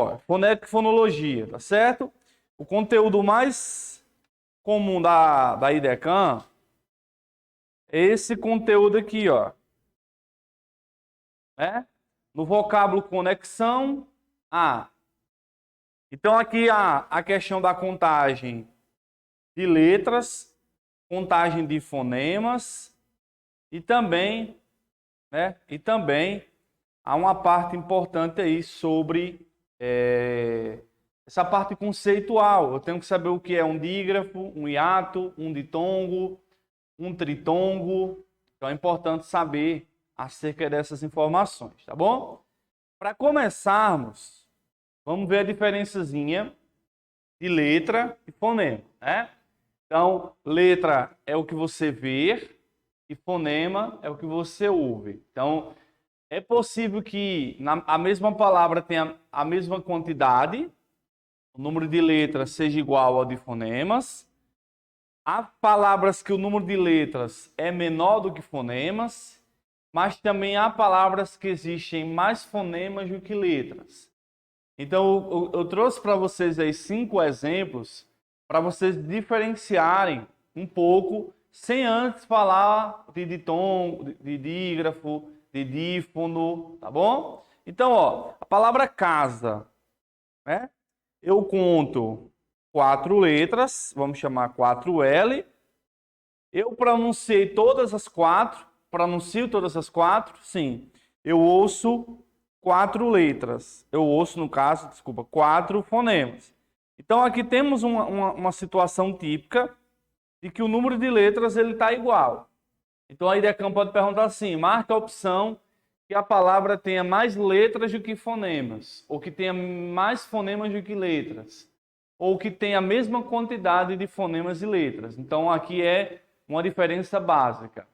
Ó, fonética e fonologia, tá certo? O conteúdo mais comum da IDECAM é esse conteúdo aqui, ó. Né? No vocábulo conexão, A. Então aqui a questão da contagem de letras, contagem de fonemas e também, né? E também há uma parte importante aí sobre essa parte conceitual. Eu tenho que saber o que é um dígrafo, um hiato, um ditongo, um tritongo. Então é importante saber acerca dessas informações, tá bom? Para começarmos, vamos ver a diferençazinha de letra e fonema, né? Então, letra é o que você vê e fonema é o que você ouve. Então, é possível que a mesma palavra tenha a mesma quantidade, o número de letras seja igual ao de fonemas. Há palavras que o número de letras é menor do que fonemas, mas também há palavras que existem mais fonemas do que letras. Então, eu trouxe para vocês aí 5 exemplos para vocês diferenciarem um pouco, sem antes falar de ditongo, de dígrafo, de dífono, tá bom? Então, ó, a palavra casa, né? Eu conto 4 letras, vamos chamar 4L. Eu pronunciei todas as 4, pronuncio todas as 4, sim. Eu ouço 4 letras. Eu ouço, no caso, desculpa, 4 fonemas. Então aqui temos uma situação típica de que o número de letras ele está igual. Então a IDECAM pode perguntar assim, marca a opção que a palavra tenha mais letras do que fonemas, ou que tenha mais fonemas do que letras, ou que tenha a mesma quantidade de fonemas e letras. Então aqui é uma diferença básica.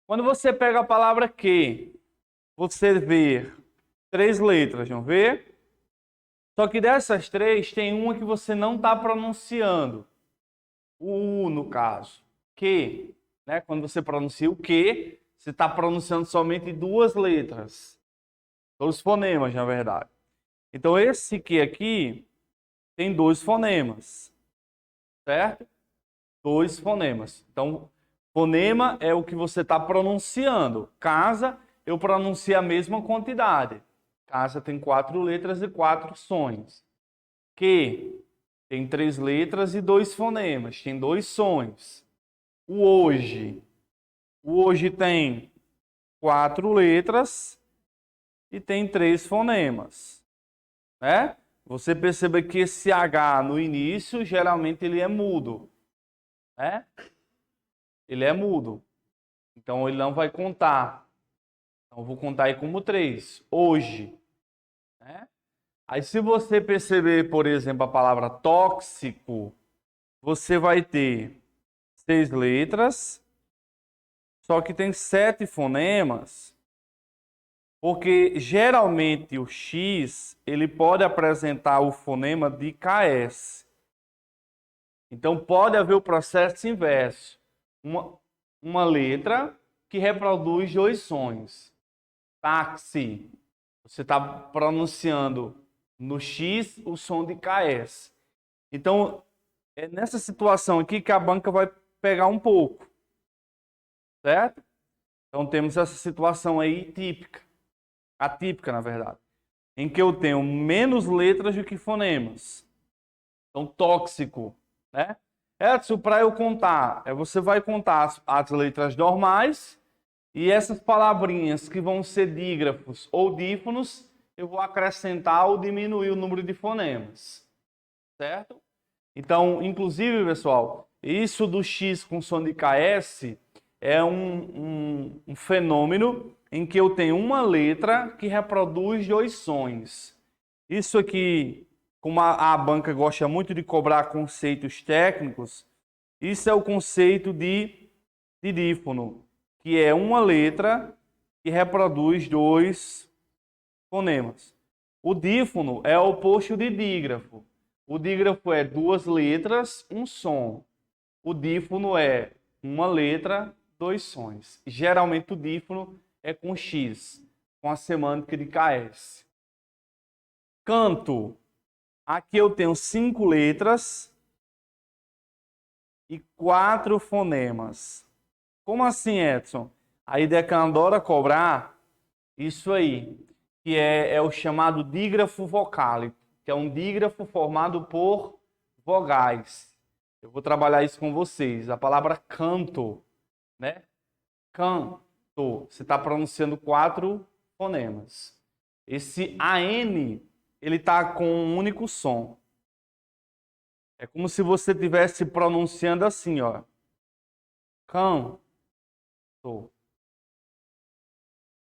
Quando você pega a palavra que, você vê 3 letras, não vê? Só que dessas 3, tem uma que você não está pronunciando. O U, no caso. Que, né? Quando você pronuncia o que, você está pronunciando somente 2 letras. 2 fonemas, na verdade. Então, esse que aqui tem 2 fonemas. Certo? 2 fonemas. Então, fonema é o que você está pronunciando. Casa, eu pronuncio a mesma quantidade. Casa tem 4 letras e 4 sons. Que tem 3 letras e 2 fonemas. Tem 2 sons. O hoje. O hoje tem 4 letras e tem 3 fonemas. Né? Você percebe que esse H no início, geralmente ele é mudo. Né? Ele é mudo. Então ele não vai contar. Então eu vou contar aí como 3. Hoje. Né? Aí se você perceber, por exemplo, a palavra tóxico, você vai ter 6 letras, só que tem 7 fonemas, porque geralmente o X ele pode apresentar o fonema de KS. Então pode haver o processo inverso. Uma letra que reproduz 2 sons. Táxi. Você está pronunciando no X o som de KS. Então, é nessa situação aqui que a banca vai pegar um pouco. Certo? Então, temos essa situação aí típica. Atípica, na verdade. Em que eu tenho menos letras do que fonemas. Então, tóxico. Né? Edson, para eu contar, você vai contar as letras normais e essas palavrinhas que vão ser dígrafos ou dífonos, eu vou acrescentar ou diminuir o número de fonemas. Certo? Então, inclusive, pessoal, isso do X com som de KS é um fenômeno em que eu tenho uma letra que reproduz 2 sons. Isso aqui, como a banca gosta muito de cobrar conceitos técnicos, isso é o conceito de dífono, que é uma letra que reproduz 2 fonemas. O dífono é o oposto de dígrafo. O dígrafo é 2 letras, um som. O dífono é uma letra, 2 sons. Geralmente o dífono é com X, com a semântica de KS. Canto. Aqui eu tenho 5 letras e 4 fonemas. Como assim, Edson? A Idecan adora cobrar isso aí, que é o chamado dígrafo vocálico, que é um dígrafo formado por vogais. Eu vou trabalhar isso com vocês. A palavra canto, né? Canto. Você está pronunciando 4 fonemas. Esse AN, ele está com um único som. É como se você estivesse pronunciando assim, ó. Canto.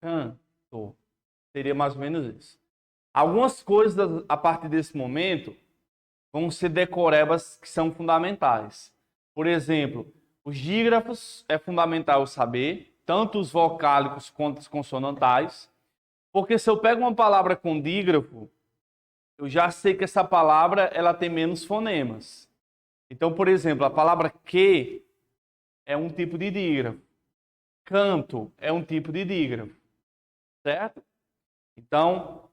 Canto. Seria mais ou menos isso. Algumas coisas a partir desse momento vão ser decorebas que são fundamentais. Por exemplo, os dígrafos é fundamental saber, tanto os vocálicos quanto os consonantais, porque se eu pego uma palavra com dígrafo, eu já sei que essa palavra ela tem menos fonemas. Então, por exemplo, a palavra que é um tipo de dígrafo. Canto é um tipo de dígrafo. Certo? Então,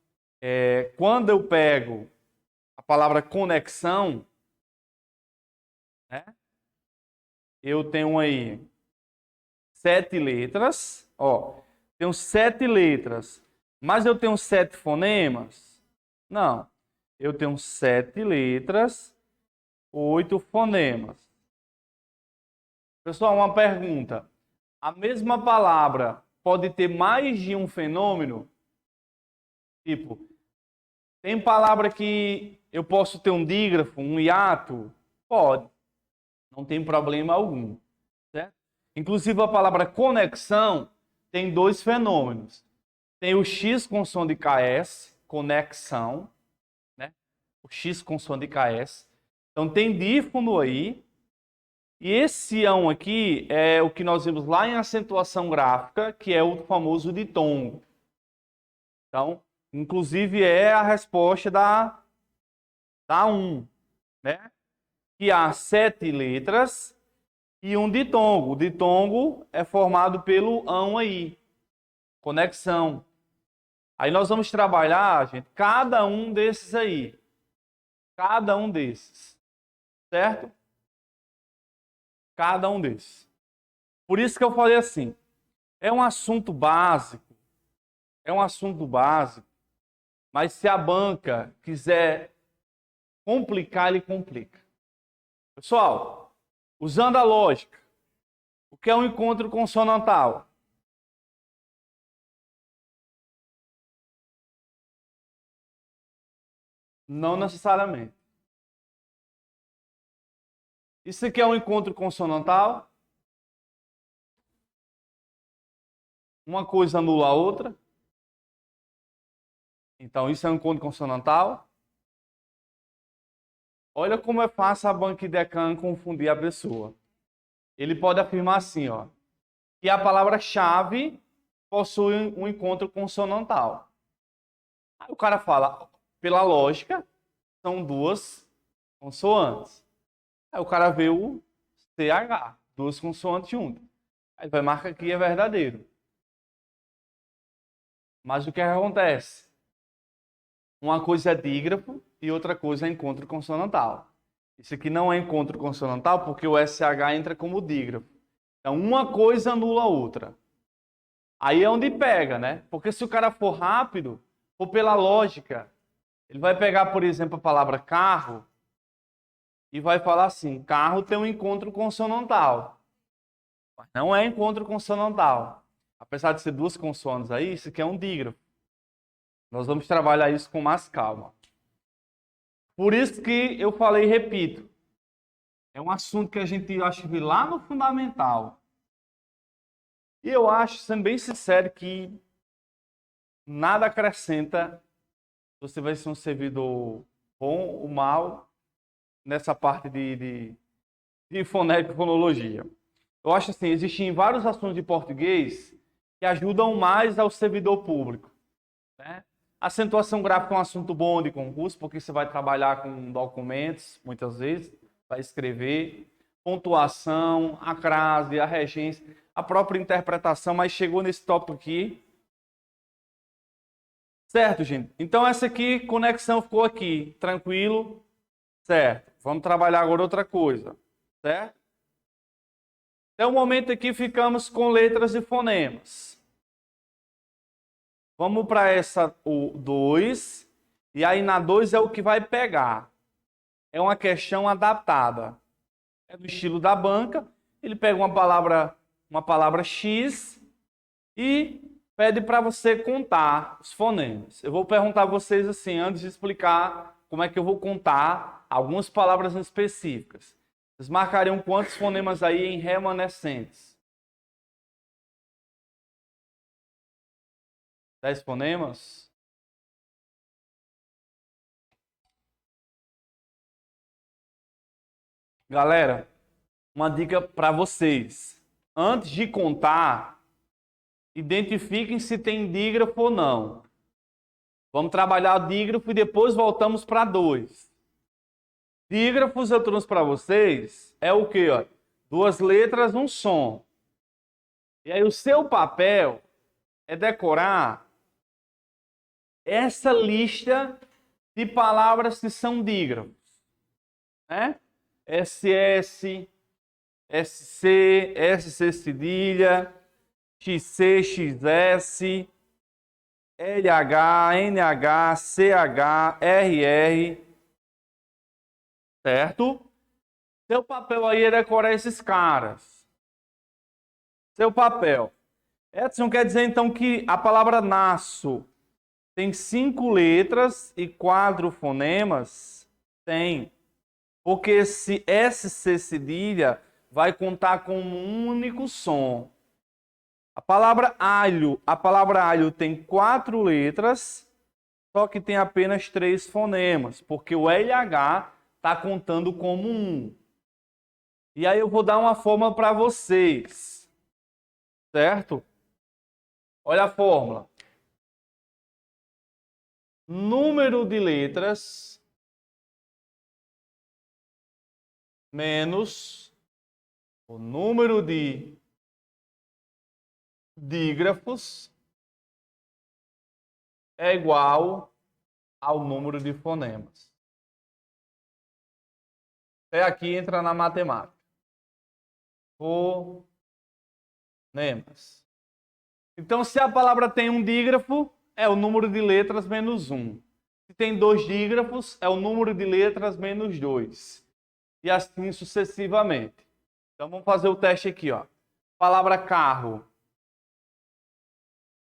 quando eu pego a palavra conexão, né, eu tenho aí 7 letras. Ó, tenho 7 letras. Mas eu tenho 7 fonemas? Não. Eu tenho 7 letras, 8 fonemas. Pessoal, uma pergunta. A mesma palavra pode ter mais de um fenômeno? Tipo, tem palavra que eu posso ter um dígrafo, um hiato? Pode. Não tem problema algum. Certo? Inclusive, a palavra conexão tem 2 fenômenos. Tem o X com som de KS, conexão, né? O X com som de KS. Então, tem dífono aí. E esse ão aqui é o que nós vimos lá em acentuação gráfica, que é o famoso ditongo. Então, inclusive, é a resposta da 1, né? Que há 7 letras e um ditongo. O ditongo é formado pelo ão aí, conexão. Aí nós vamos trabalhar, gente, cada um desses aí. Cada um desses. Certo? Cada um desses. Por isso que eu falei assim, é um assunto básico, mas se a banca quiser complicar, ele complica. Pessoal, usando a lógica, o que é um encontro consonantal? Não necessariamente. Isso aqui é um encontro consonantal? Uma coisa anula a outra? Então, isso é um encontro consonantal? Olha como é fácil a banca Idecan confundir a pessoa. Ele pode afirmar assim, ó, que a palavra-chave possui um encontro consonantal. Aí o cara fala, pela lógica, são 2 consoantes. Aí o cara vê o CH, 2 consoantes juntas. Aí vai marcar que é verdadeiro. Mas o que acontece? Uma coisa é dígrafo e outra coisa é encontro consonantal. Isso aqui não é encontro consonantal porque o SH entra como dígrafo. Então, uma coisa anula a outra. Aí é onde pega, né? Porque se o cara for rápido, for pela lógica, ele vai pegar, por exemplo, a palavra carro e vai falar assim, carro tem um encontro consonantal. Mas não é encontro consonantal. Apesar de ser 2 consoantes aí, isso aqui é um dígrafo. Nós vamos trabalhar isso com mais calma. Por isso que eu falei e repito. É um assunto que a gente acha que vê lá no fundamental. E eu acho, sendo bem sincero, que nada acrescenta você vai ser um servidor bom ou mal nessa parte de fonética e fonologia. Eu acho assim, existem vários assuntos de português que ajudam mais ao servidor público. Né? Acentuação gráfica é um assunto bom de concurso, porque você vai trabalhar com documentos, muitas vezes, vai escrever. Pontuação, a crase, a regência, a própria interpretação, mas chegou nesse tópico aqui, Certo, gente? Então essa aqui, conexão ficou aqui, tranquilo? Certo. Vamos trabalhar agora outra coisa, certo? Até o momento aqui ficamos com letras e fonemas. Vamos para essa, o 2, e aí na 2 é o que vai pegar. É uma questão adaptada. É do estilo da banca, ele pega uma palavra X e pede para você contar os fonemas. Eu vou perguntar a vocês assim, antes de explicar como é que eu vou contar algumas palavras específicas. Vocês marcariam quantos fonemas aí em remanescentes? 10 fonemas? Galera, uma dica para vocês. Antes de contar, identifiquem se tem dígrafo ou não. Vamos trabalhar o dígrafo e depois voltamos para 2. Dígrafos eu trouxe para vocês, é o quê? Ó? 2 letras, um som. E aí o seu papel é decorar essa lista de palavras que são dígrafos. Né? SS, SC, SC cedilha, XC, XS, LH, NH, CH, RR, certo? Seu papel aí é decorar esses caras. Seu papel. Edson quer dizer então que a palavra naço tem 5 letras e 4 fonemas? Tem. Porque esse SC cedilha vai contar com um único som. A palavra alho tem 4 letras, só que tem apenas 3 fonemas, porque o LH está contando como 1. E aí eu vou dar uma fórmula para vocês, certo? Olha a fórmula. Número de letras menos o número de dígrafos é igual ao número de fonemas. Até aqui entra na matemática. Fonemas. Então, se a palavra tem um dígrafo, é o número de letras menos 1. Se tem 2 dígrafos, é o número de letras menos 2. E assim sucessivamente. Então, vamos fazer o teste aqui, ó. Palavra carro.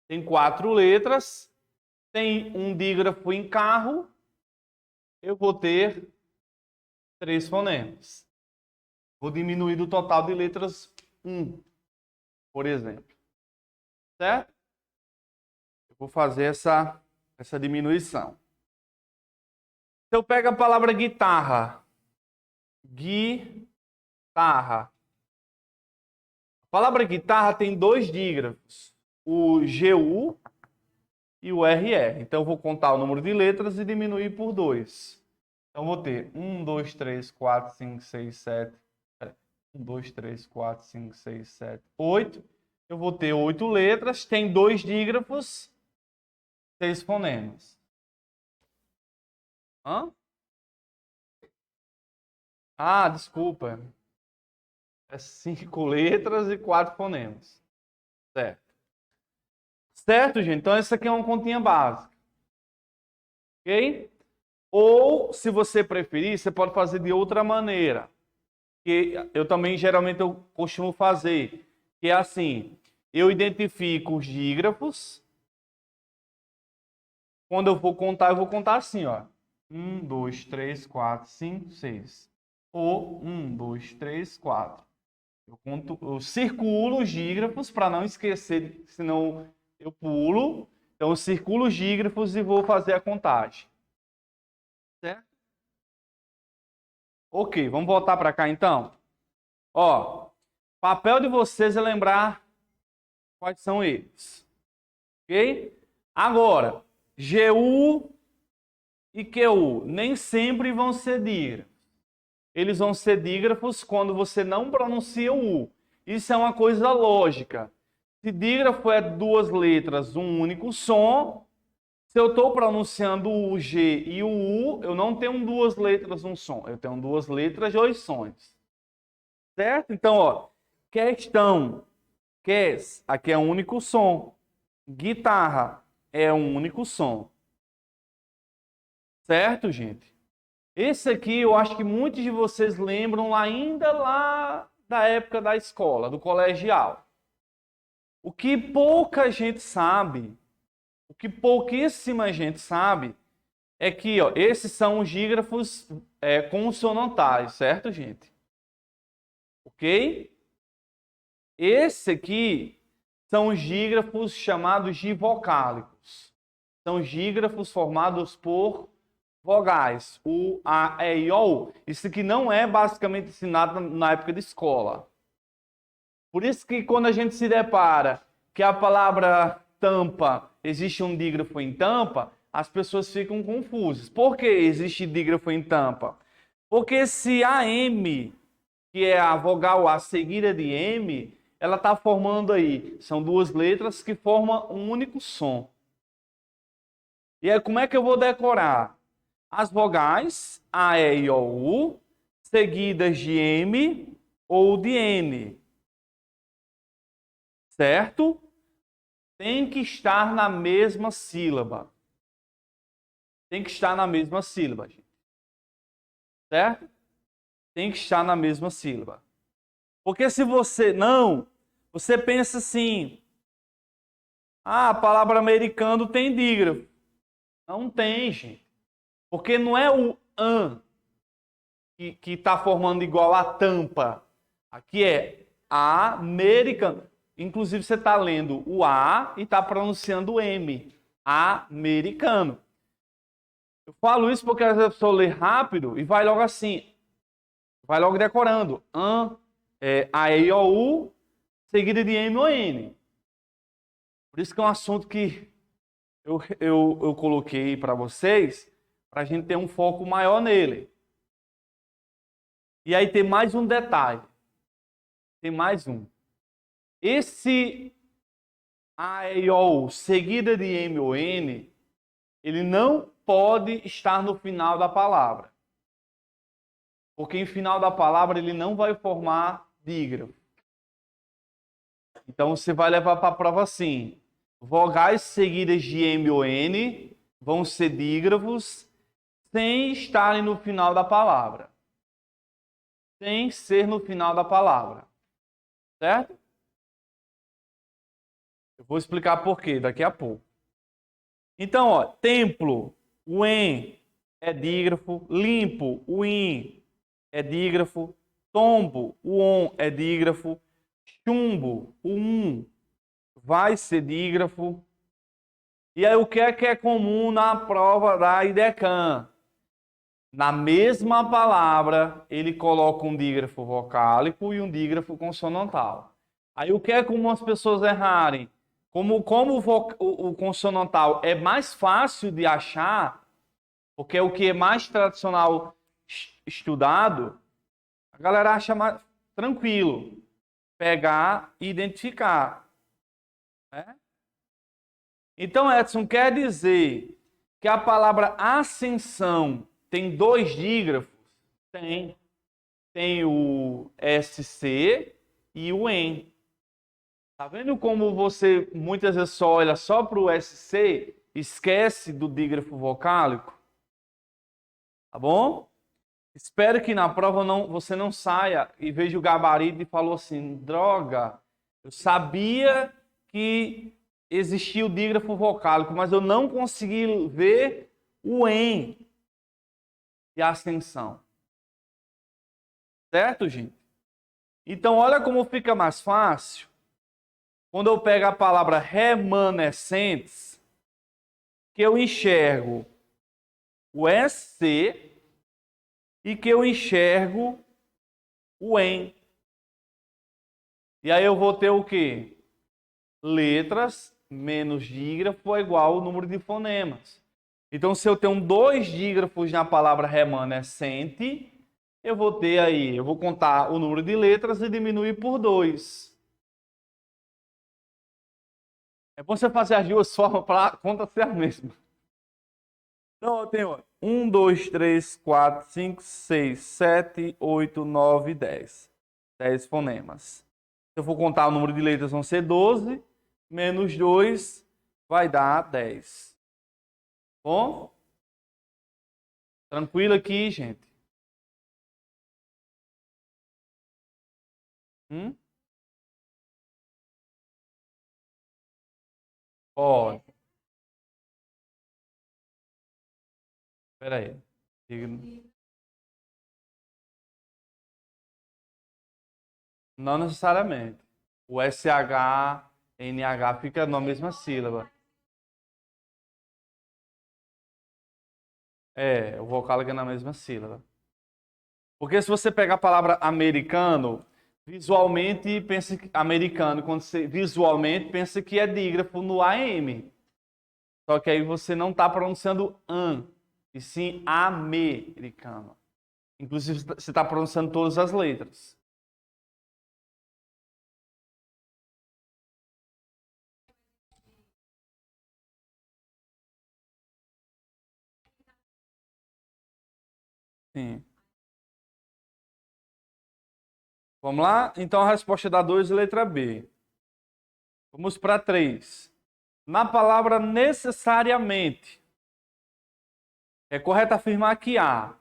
Tem 4 letras. Tem um dígrafo em carro. Eu vou ter 3 fonemas. Vou diminuir do total de letras 1, por exemplo. Certo? Eu vou fazer essa diminuição. Se eu pego a palavra guitarra. Guitarra. A palavra guitarra tem 2 dígrafos. O GU e o RR. Então, eu vou contar o número de letras e diminuir por 2. Então, vou ter 1, 2, 3, 4, 5, 6, 7. 1, 2, 3, 4, 5, 6, 7, 8. Eu vou ter 8 letras. Tem 2 dígrafos, 6 fonemas. Hã? Ah, desculpa. É 5 letras e 4 fonemas. Certo. Certo, gente? Então, essa aqui é uma continha básica. Ok? Ou, se você preferir, você pode fazer de outra maneira. Que eu também, geralmente, eu costumo fazer. Que é assim, eu identifico os dígrafos. Quando eu vou contar assim, ó. 1, 2, 3, 4, 5, 6. Ou 1, 2, 3, 4. Eu circulo os dígrafos para não esquecer, senão eu pulo. Então, eu circulo os dígrafos e vou fazer a contagem. Certo? Ok, vamos voltar para cá então. Ó, papel de vocês é lembrar quais são eles. Ok? Agora, GU e QU nem sempre vão ser dígrafos. Eles vão ser dígrafos quando você não pronuncia o U. Isso é uma coisa lógica. Se dígrafo é 2 letras, um único som, Se eu estou pronunciando o G e o U, eu não tenho duas letras, um som. Eu tenho duas letras, dois sons. Certo? Então, ó, questão, ques, aqui é um único som. Guitarra é um único som. Certo, gente? Esse aqui eu acho que muitos de vocês lembram ainda lá da época da escola, do colegial. O que pouca gente sabe, o que pouquíssima gente sabe, é que ó, esses são os dígrafos consonantais, certo, gente? Ok? Esse aqui são os dígrafos chamados de vocálicos. São dígrafos formados por vogais. O, a, e, i, o. U. Isso aqui não é basicamente ensinado na época de escola. Por isso que quando a gente se depara que a palavra tampa, existe um dígrafo em tampa, as pessoas ficam confusas. Por que existe dígrafo em tampa? Porque se a M, que é a vogal A seguida de M, ela está formando aí, são duas letras que formam um único som. E aí, como é que eu vou decorar? As vogais A, E, I, O, U, seguidas de M ou de N. Certo? Tem que estar na mesma sílaba. Tem que estar na mesma sílaba, gente. Certo? Tem que estar na mesma sílaba. Porque se você não, você pensa assim, a palavra americano tem dígrafo. Não tem, gente. Porque não é o an que está formando igual a tampa. Aqui é americano. Inclusive, você está lendo o A e está pronunciando o M. Americano. Eu falo isso porque às vezes a pessoa lê rápido e vai logo assim. Vai logo decorando. A, E, I, O, U, seguida de M ou N. Por isso que é um assunto que eu coloquei para vocês, para a gente ter um foco maior nele. E aí tem mais um detalhe. Tem mais um. Esse A, E, I, O, U, seguida de M ou N, ele não pode estar no final da palavra. Porque em final da palavra ele não vai formar dígrafo. Então você vai levar para a prova assim. Vogais seguidas de M ou N vão ser dígrafos sem estarem no final da palavra. Sem ser no final da palavra. Certo? Eu vou explicar por quê daqui a pouco. Então, ó, templo, o em é dígrafo, limpo, o in é dígrafo, tombo, o on é dígrafo, chumbo, o vai ser dígrafo. E aí o que é comum na prova da IDECAM? Na mesma palavra, ele coloca um dígrafo vocálico e um dígrafo consonantal. Aí o que é comum as pessoas errarem? Como o consonantal é mais fácil de achar, porque é o que é mais tradicional estudado, a galera acha mais tranquilo pegar e identificar. Né? Então, Edson, quer dizer que a palavra ascensão tem dois dígrafos? Tem. Tem o SC e o EN. Tá vendo como você muitas vezes só olha só para o SC, esquece do dígrafo vocálico? Tá bom? Espero que na prova você não saia e veja o gabarito e falou assim, droga, eu sabia que existia o dígrafo vocálico, mas eu não consegui ver o EN de ascensão. Certo, gente? Então, olha como fica mais fácil quando eu pego a palavra remanescentes, que eu enxergo o SC e que eu enxergo o EN. E aí eu vou ter o quê? Letras menos dígrafo é igual ao número de fonemas. Então, se eu tenho dois dígrafos na palavra remanescente, eu vou ter aí, eu vou contar o número de letras e diminuir por 2. É bom você fazer as duas formas para a conta ser a mesma. Então, eu tenho 1, 2, 3, 4, 5, 6, 7, 8, 9, 10. 10 fonemas. Se eu for contar o número de letras, vão ser 12. Menos 2 vai dar 10. Bom? Tranquilo aqui, gente? Hum? Pode. Espera aí. Não necessariamente. O SH, NH fica na mesma sílaba. É, o vocálico é na mesma sílaba. Porque se você pegar a palavra americano, visualmente pensa que americano, quando você visualmente pensa que é dígrafo no AM. Só que aí você não está pronunciando an, e sim americano. Inclusive você está pronunciando todas as letras. Sim. Vamos lá? Então a resposta é da 2, letra B. Vamos para 3. Na palavra necessariamente, é correto afirmar que há.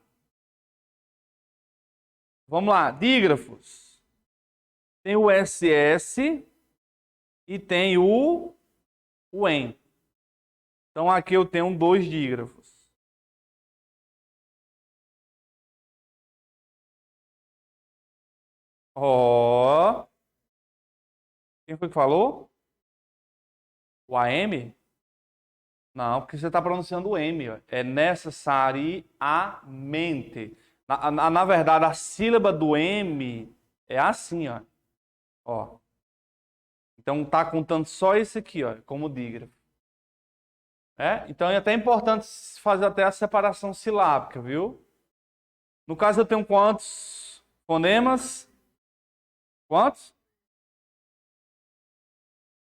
Vamos lá, dígrafos. Tem o SS e tem o EN. Então aqui eu tenho 2 dígrafos. Ó. Quem foi que falou? O AM? Não, porque você está pronunciando o M. Ó. É necessariamente. Na verdade, a sílaba do M é assim, ó. Ó. Então tá contando só esse aqui, ó, como dígrafo. É? Então é até importante fazer até a separação silábica, viu? No caso eu tenho quantos fonemas? Quantos?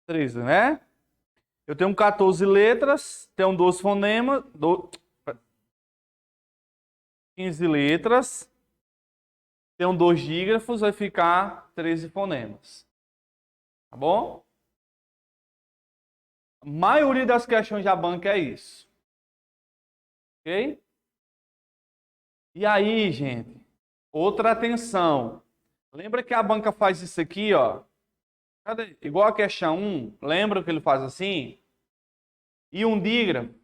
3, né? Eu tenho 14 letras, tenho 12 fonemas, 15 letras, tenho 2 dígrafos, vai ficar 13 fonemas. Tá bom? A maioria das questões da banca é isso. Ok? E aí, gente, outra atenção. Lembra que a banca faz isso aqui, ó? Cadê? Igual a questão 1, lembra que ele faz assim? E um dígrafo.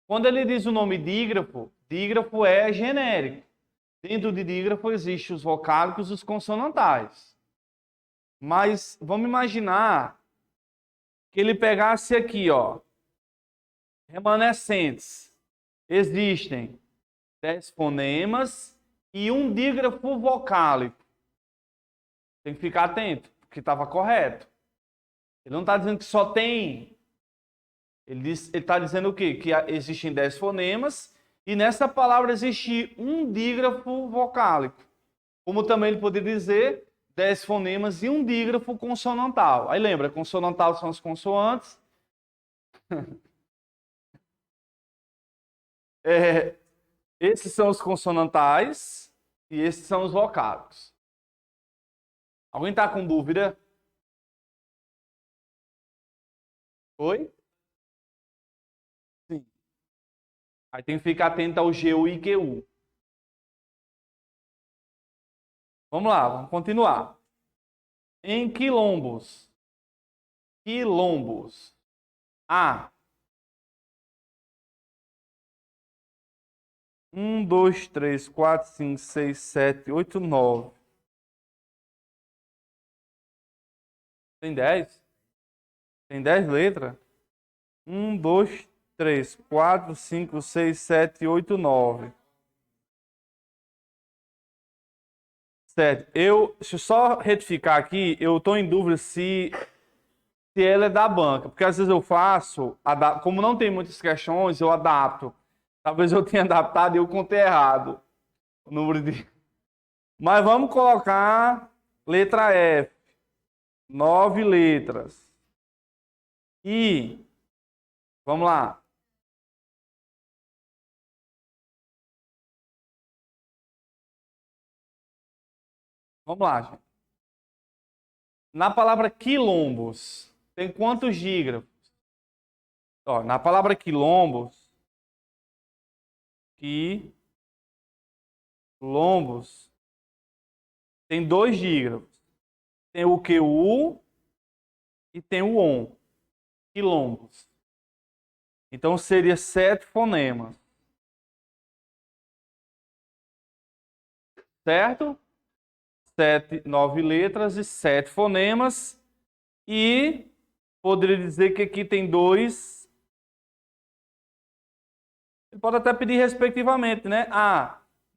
Quando ele diz o nome dígrafo, dígrafo é genérico. Dentro de dígrafo existem os vocálicos e os consonantais. Mas vamos imaginar que ele pegasse aqui, ó, remanescentes. Existem 10 fonemas e um dígrafo vocálico. Tem que ficar atento, porque estava correto. Ele não está dizendo que só tem. Ele está dizendo o quê? Que existem 10 fonemas e nessa palavra existe um dígrafo vocálico. Como também ele poderia dizer 10 fonemas e um dígrafo consonantal. Aí lembra, consonantal são as consoantes. É, esses são os consonantais e esses são os vocálicos. Alguém está com dúvida? Oi? Sim. Aí tem que ficar atento ao GU e QU. Vamos lá, vamos continuar. Em quilombos. Quilombos. A. 1, 2, 3, 4, 5, 6, 7, 8, 9. Tem 10? Tem 10 letras? 1, 2, 3, 4, 5, 6, 7, 8, 9. 7. Deixa eu só retificar aqui, eu estou em dúvida se ela é da banca, porque às vezes eu faço, como não tem muitas questões, eu adapto. Talvez eu tenha adaptado e eu contei errado o número de. Mas vamos colocar letra F. 9 letras. E, vamos lá. Vamos lá, gente. Na palavra quilombos, tem quantos dígrafos? Ó, na palavra quilombos, tem dois dígrafos. Tem o QU e tem o ON. Quilombos. Então seria 7 fonemas. Certo? 9 letras e 7 fonemas. E poderia dizer que aqui tem dois. Ele pode até pedir respectivamente, né?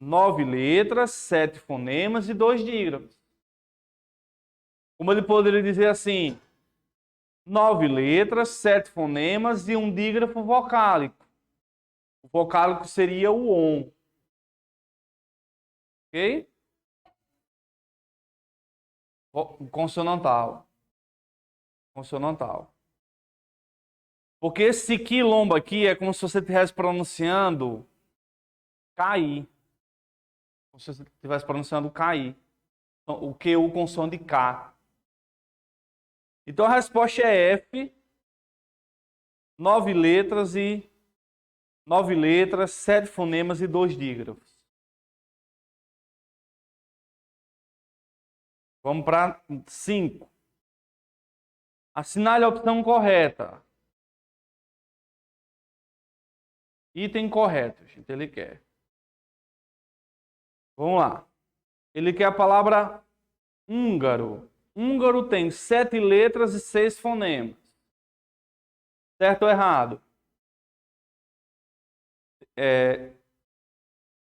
9 letras, 7 fonemas e 2 dígrafos. Como ele poderia dizer assim: 9 letras, 7 fonemas e um dígrafo vocálico. O vocálico seria o ON. Ok? Consonantal. Consonantal. Porque esse quilombo aqui é como se você estivesse pronunciando cair. Como se você estivesse pronunciando cair. O QU com som de K. Então a resposta é F. 9 letras, 7 fonemas e 2 dígrafos. Vamos para 5. Assinale a opção correta. Item correto, gente, ele quer. Vamos lá. Ele quer a palavra húngaro. Húngaro tem 7 letras e 6 fonemas. Certo ou errado?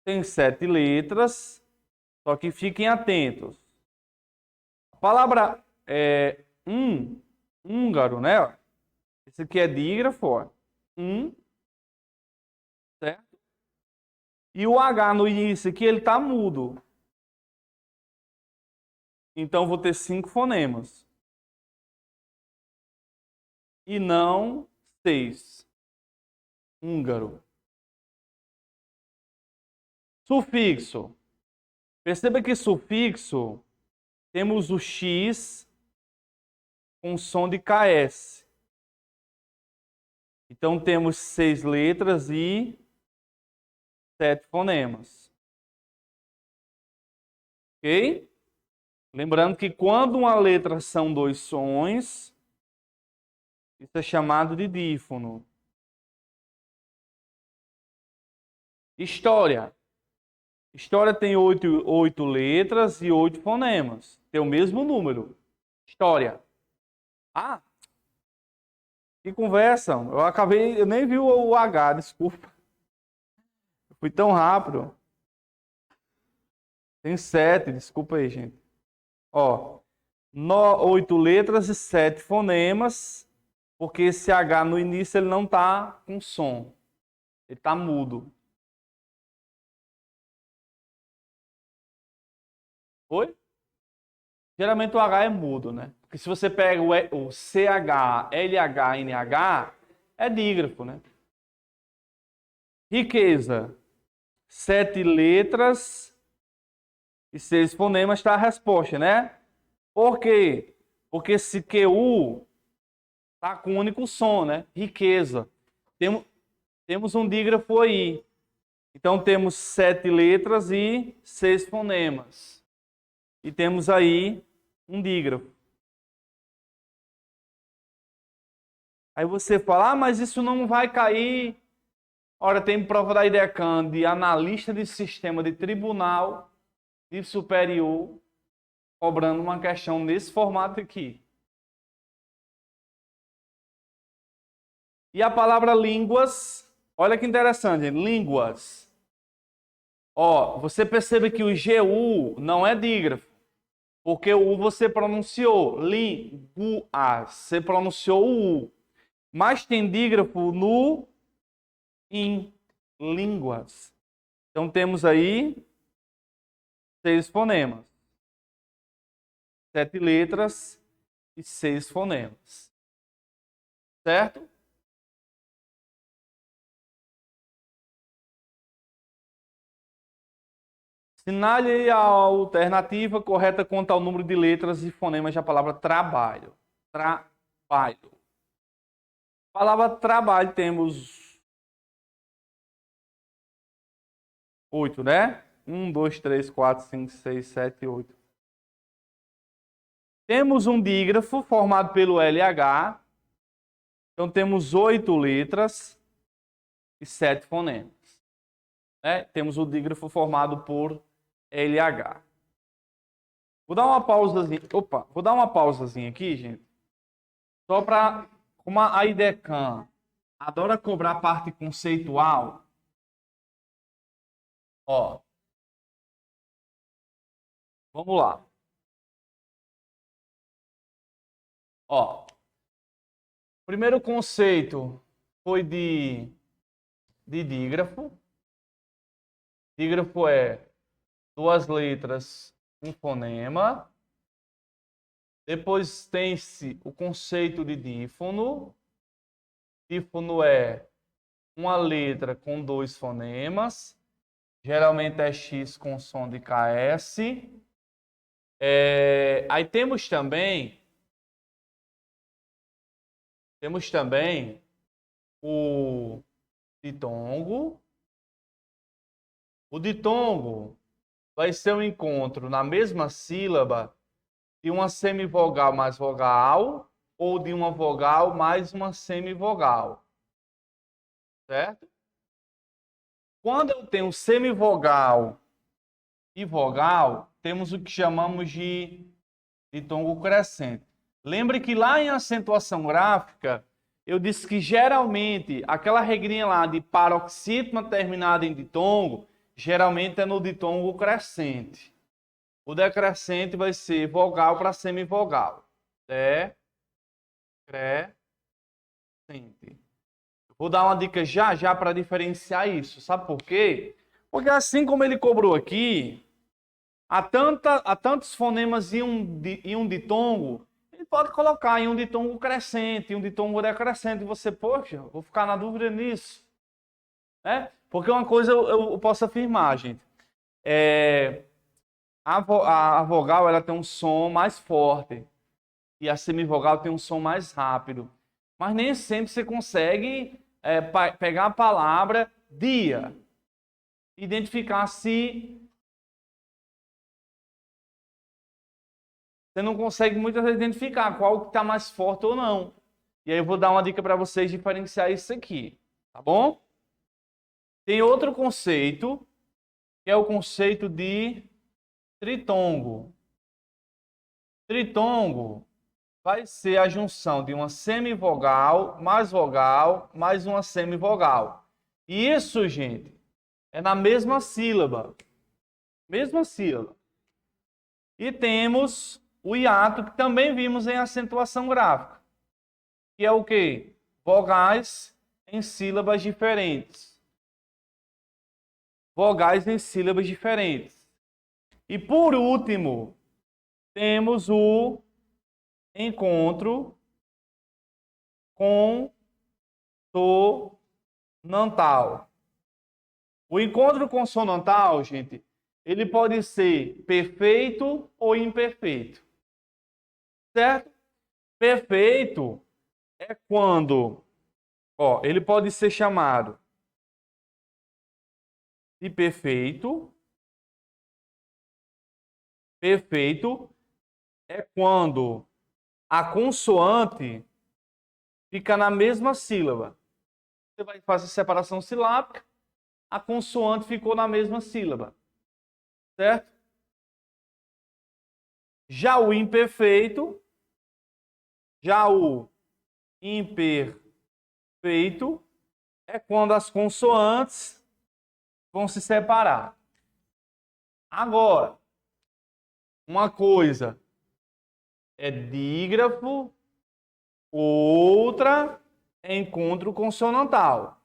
Tem 7 letras, só que fiquem atentos. A palavra húngaro, né? Esse aqui é dígrafo, ó. Certo? E o H no início aqui, ele tá mudo. Então, vou ter 5 fonemas. E não 6. Húngaro. Sufixo. Perceba que sufixo, temos o X com som de KS. Então, temos 6 letras e 7 fonemas. Ok? Lembrando que quando uma letra são 2 sons, isso é chamado de dífono. História. História tem 8 letras e 8 fonemas. Tem o mesmo número. História. Que conversa. Eu nem vi o H, desculpa. Fui tão rápido. Tem 7, desculpa aí, gente. Ó, 8 letras e 7 fonemas, porque esse H no início ele não tá com som. Ele tá mudo. Oi? Geralmente o H é mudo, né? Porque se você pega o CH, LH, NH, é dígrafo, né? Riqueza. 7 letras e 6 fonemas está a resposta, né? Por quê? Porque esse QU tá com um único som, né? Riqueza. Temos um dígrafo aí. Então temos 7 letras e 6 fonemas. E temos aí um dígrafo. Aí você fala, mas isso não vai cair. Ora, tem prova da IDECAN de analista de sistema de tribunal de superior cobrando uma questão nesse formato aqui. E a palavra línguas, olha que interessante, línguas. Ó, você percebe que o GU não é dígrafo, porque o U você pronunciou, linguas, você pronunciou o U. Mas tem dígrafo no in, línguas. Então temos aí 6 fonemas. 7 letras e 6 fonemas. Certo? Assinale a alternativa correta quanto ao número de letras e fonemas da palavra trabalho. Trabalho. Palavra trabalho temos 8, né? 1, 2, 3, 4, 5, 6, 7, 8. Temos um dígrafo formado pelo LH. Então temos 8 letras e 7 fonemas. Né? Temos o dígrafo formado por LH. Vou dar uma pausazinha. Opa, vou dar uma pausazinha aqui, gente. Só para, como a IDECAM adora cobrar parte conceitual. Ó, vamos lá. Ó, o primeiro conceito foi de dígrafo. Dígrafo é 2 letras, um fonema. Depois tem-se o conceito de dífono. Dífono é uma letra com 2 fonemas. Geralmente é X com som de KS. Aí temos também o ditongo. O ditongo vai ser um encontro na mesma sílaba de uma semivogal mais vogal ou de uma vogal mais uma semivogal. Certo? Quando eu tenho semivogal e vogal, temos o que chamamos de ditongo crescente. Lembre que lá em acentuação gráfica, eu disse que geralmente aquela regrinha lá de paroxítona terminada em ditongo, geralmente é no ditongo crescente. O decrescente vai ser vogal para semivogal. Decrescente. Vou dar uma dica já para diferenciar isso. Sabe por quê? Porque assim como ele cobrou aqui, há tantos fonemas em um ditongo, ele pode colocar em um ditongo crescente, em um ditongo decrescente. E você, poxa, vou ficar na dúvida nisso. Né? Porque uma coisa eu posso afirmar, gente. A vogal ela tem um som mais forte e a semivogal tem um som mais rápido. Mas nem sempre você consegue pegar a palavra dia, identificar se... Você não consegue muitas vezes identificar qual que está mais forte ou não. E aí eu vou dar uma dica para vocês diferenciar isso aqui. Tá bom? Tem outro conceito, que é o conceito de tritongo. Tritongo vai ser a junção de uma semivogal, mais uma semivogal. E isso, gente, é na mesma sílaba. Mesma sílaba. E temos o hiato, que também vimos em acentuação gráfica. Que é o quê? Vogais em sílabas diferentes. Vogais em sílabas diferentes. E por último, temos o encontro consonantal. O encontro consonantal, gente, ele pode ser perfeito ou imperfeito. Certo? Perfeito é quando, ele pode ser chamado de perfeito. Perfeito é quando a consoante fica na mesma sílaba. Você vai fazer separação silábica, a consoante ficou na mesma sílaba. Certo? Já o imperfeito é quando as consoantes vão se separar. Agora, uma coisa é dígrafo, outra é encontro consonantal.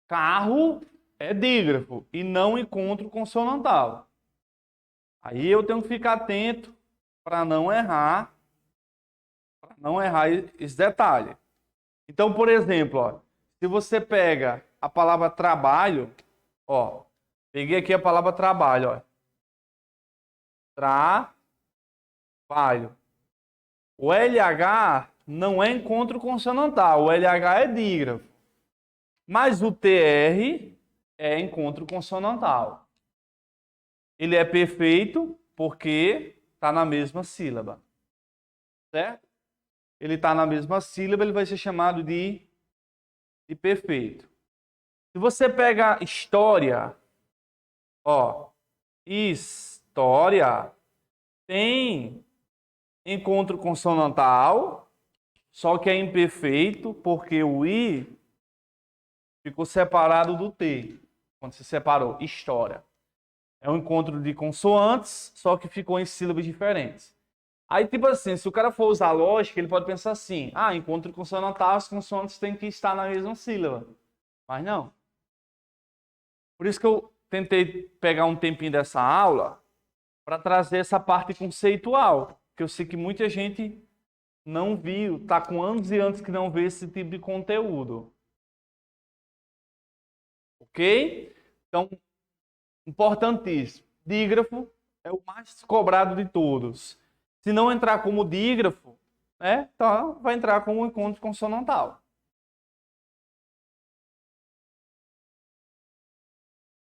Carro é dígrafo e não encontro consonantal. Aí eu tenho que ficar atento para não errar esse detalhe. Então, por exemplo, se você pega a palavra trabalho, Peguei aqui a palavra trabalho, ó. Trabalho. O LH não é encontro consonantal, o LH é dígrafo. Mas o TR é encontro consonantal. Ele é perfeito porque está na mesma sílaba. Certo? Ele está na mesma sílaba, ele vai ser chamado de perfeito. Se você pega história, ó, história tem encontro consonantal, só que é imperfeito porque o I ficou separado do T. Quando se separou, história. É um encontro de consoantes, só que ficou em sílabas diferentes. Aí, tipo assim, se o cara for usar lógica, ele pode pensar assim: ah, encontro consonantal, as consoantes têm que estar na mesma sílaba. Mas não. Por isso que eu tentei pegar um tempinho dessa aula para trazer essa parte conceitual, que eu sei que muita gente não viu, tá com anos e anos que não vê esse tipo de conteúdo. Ok? Então, importantíssimo. Dígrafo é o mais cobrado de todos. Se não entrar como dígrafo, né, então vai entrar como encontro consonantal.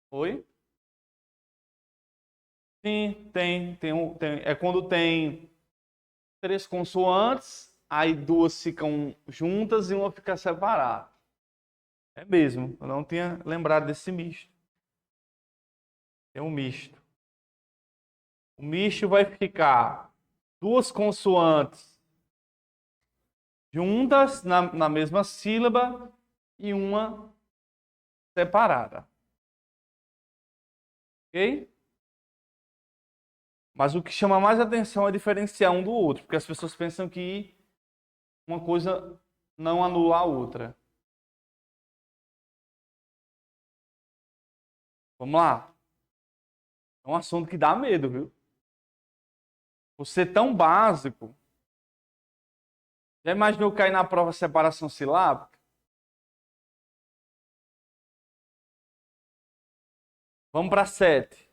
Oi? Sim, é quando tem três consoantes, aí duas ficam juntas e uma fica separada. É mesmo, eu não tinha lembrado desse misto. É um misto. O misto vai ficar duas consoantes juntas na mesma sílaba e uma separada. Ok? Mas o que chama mais atenção é diferenciar um do outro, porque as pessoas pensam que uma coisa não anula a outra. Vamos lá. É um assunto que dá medo, viu? Por ser tão básico. Já imaginou cair na prova separação silábica? Vamos para 7.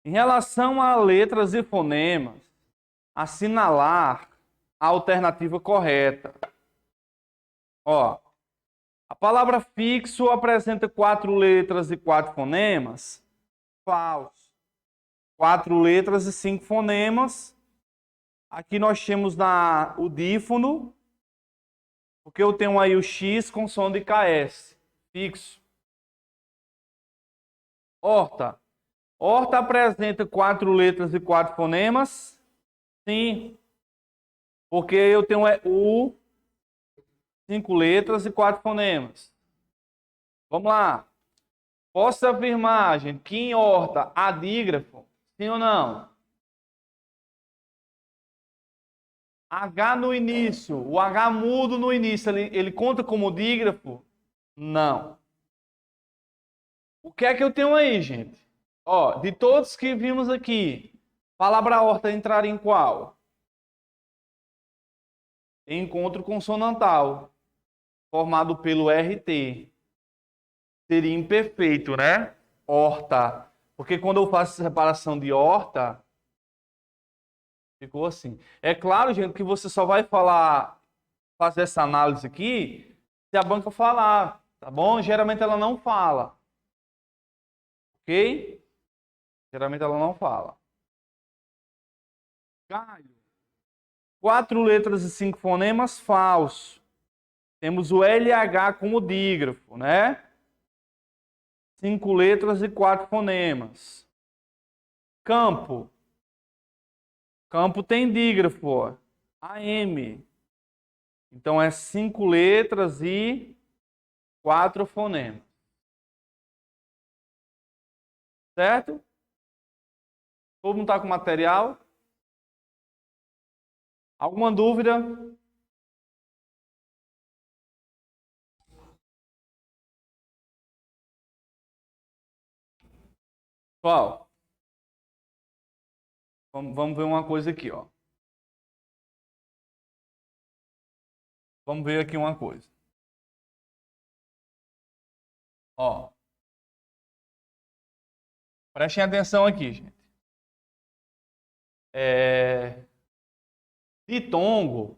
Em relação a letras e fonemas, assinalar a alternativa correta. Ó, a palavra fixo apresenta 4 letras e 4 fonemas? Falso. 4 letras e 5 fonemas. Aqui nós temos o dífono, porque eu tenho aí o X com som de KS, fixo. Horta. Horta apresenta 4 letras e 4 fonemas? Sim, porque eu tenho U, 5 letras e 4 fonemas. Vamos lá. Posso afirmar, gente, que em horta há dígrafo? Sim ou não? H no início, o H mudo no início, ele conta como dígrafo? Não. O que é que eu tenho aí, gente? Ó, de todos que vimos aqui, palavra horta entraria em qual? Encontro consonantal, formado pelo RT. Seria imperfeito, né? Horta. Porque quando eu faço separação de horta, ficou assim. É claro, gente, que você só vai fazer essa análise aqui se a banca falar, tá bom? Geralmente ela não fala. Ok? Geralmente ela não fala. Caio. 4 letras e 5 fonemas, falso. Temos o LH como dígrafo, né? 5 letras e 4 fonemas. Campo. Campo tem dígrafo, ó. AM. Então é 5 letras e 4 fonemas. Certo? Todo mundo está com material? Alguma dúvida? Qual? Vamos ver uma coisa aqui, ó. Vamos ver aqui uma coisa. Ó. Prestem atenção aqui, gente. Ditongo,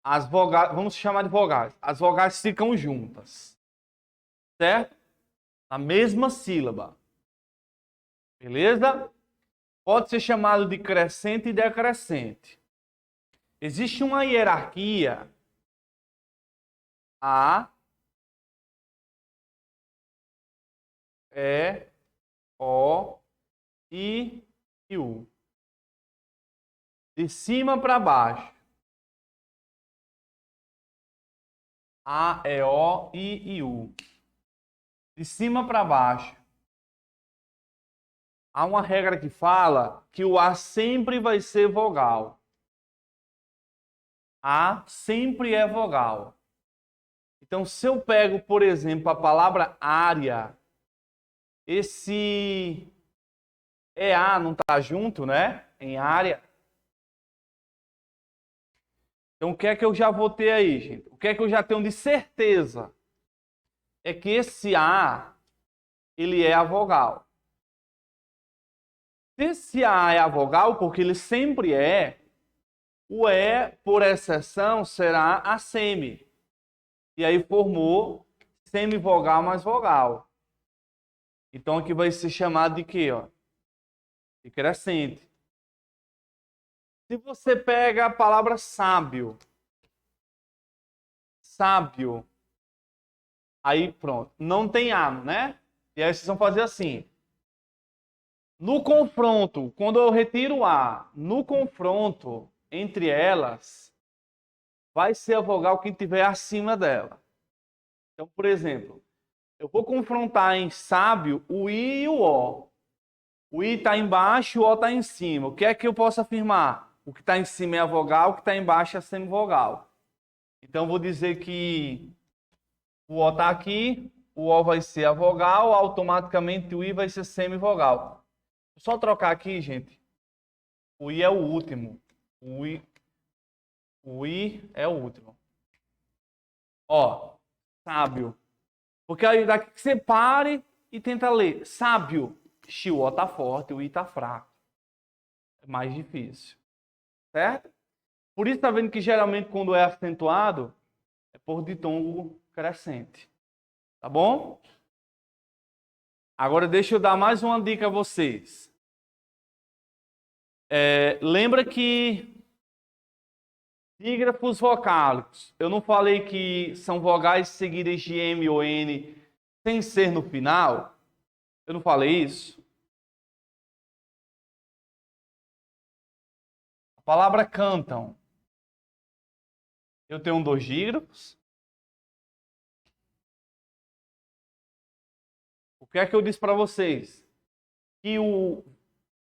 as vogais, vamos chamar de vogais. As vogais ficam juntas, certo? Na mesma sílaba. Beleza? Pode ser chamado de crescente e decrescente. Existe uma hierarquia A, E, O, I e U. De cima para baixo. A, E, O, I e U. De cima para baixo. Há uma regra que fala que o A sempre vai ser vogal. A sempre é vogal. Então, se eu pego, por exemplo, a palavra área, esse EA não está junto, né? Em área. Então, o que é que eu já vou ter aí, gente? O que é que eu já tenho de certeza? É que esse A, ele é a vogal. Se esse A é a vogal, porque ele sempre é, o E, por exceção, será a semi. E aí formou semivogal mais vogal. Então aqui vai ser chamado de quê? Ó? De crescente. Se você pega a palavra sábio, sábio, aí pronto, não tem A, né? E aí vocês vão fazer assim. No confronto, quando eu retiro o A, no confronto entre elas, vai ser a vogal que estiver acima dela. Então, por exemplo, eu vou confrontar em sábio o I e o O. O I está embaixo e o O está em cima. O que é que eu posso afirmar? O que está em cima é a vogal, o que está embaixo é a semivogal. Então, eu vou dizer que o O está aqui, o O vai ser a vogal, automaticamente o I vai ser semivogal. Só trocar aqui, gente. O I é o último. O I é o último. Ó, sábio. Porque aí daqui que você pare e tenta ler. Sábio. O O tá forte, o I tá fraco. É mais difícil. Certo? Por isso tá vendo que geralmente quando é acentuado, é por ditongo crescente. Tá bom? Agora deixa eu dar mais uma dica a vocês. Lembra que dígrafos vocálicos, eu não falei que são vogais seguidas de M ou N sem ser no final? Eu não falei isso? A palavra cantam. Eu tenho dois dígrafos. O que é que eu disse para vocês? Que o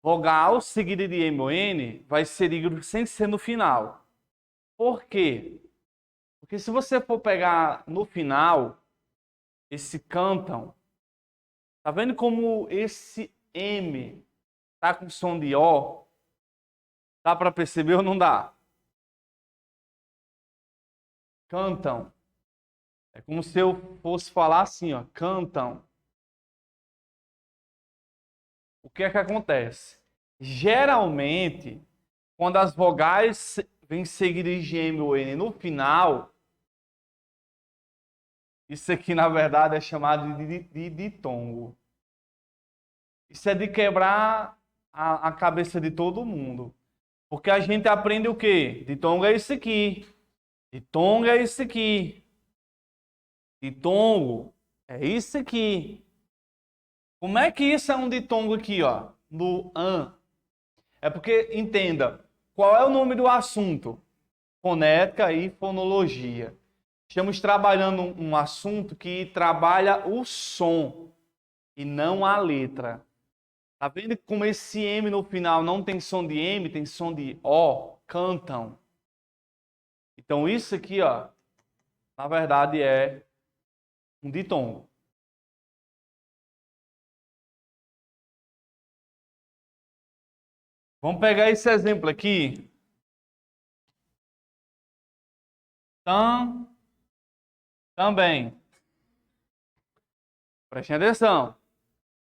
vogal seguido de M ou N vai ser dígrafo sem ser no final. Por quê? Porque se você for pegar no final, esse cantam, tá vendo como esse M tá com som de O? Dá para perceber ou não dá? Cantam. É como se eu fosse falar assim, ó, cantam. O que é que acontece? Geralmente, quando as vogais vêm seguidas de M ou N no final, isso aqui na verdade é chamado de ditongo. Isso é de quebrar a cabeça de todo mundo. Porque a gente aprende o quê? Ditongo é isso aqui. Ditongo é isso aqui. Ditongo é isso aqui. Como é que isso é um ditongo aqui, ó? No an. É porque, entenda, qual é o nome do assunto? Fonética e fonologia. Estamos trabalhando um assunto que trabalha o som e não a letra. Tá vendo como esse M no final não tem som de M, tem som de O? Cantam. Então isso aqui, ó, na verdade é um ditongo. Vamos pegar esse exemplo aqui. Também. Prestem atenção.